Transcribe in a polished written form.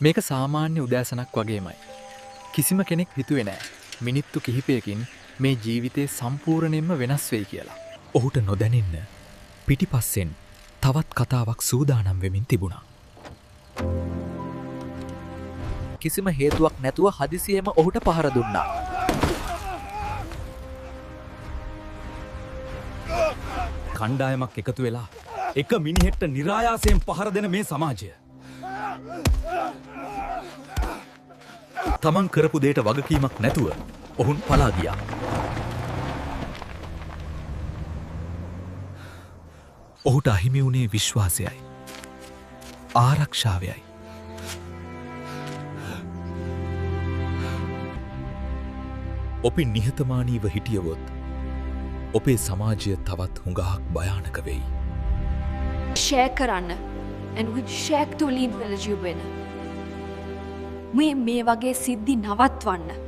මේක සාමාන්‍ය උදෑසනක් වගේමයි. කිසිම කෙනෙක් හිතුවේ නෑ මිනිත්තු කිහිපයකින් මේ ජීවිතේ සම්පූර්ණයෙන්ම වෙනස් වෙයි කියලා. ඔහුට නොදැනින්න පිටිපස්සෙන් තවත් කතාවක් සූදානම් වෙමින් තිබුණා. කිසිම හේතුවක් නැතුව හදිසියෙම ඔහුට පහර දුන්නා. කණ්ඩායමක් එකතු වෙලා එක මිනිහෙක්ට નિરાයාසයෙන් පහර දෙන මේ සමාජය. තමන් කරපු දෙයට වගකීමක් නැතුව ඔවුන් පලා ගියා. ඔහුට අහිමි වුණේ විශ්වාසයයි. ආරක්ෂාවයයි. ඔපි නිහතමානීව හිටියවොත් ඔපේ සමාජය තවත් හුඟක් භයානක වෙයි. share කරන්න and we share to lead village වෙන. මේ වගේ සිද්ධි නවත්වන්න.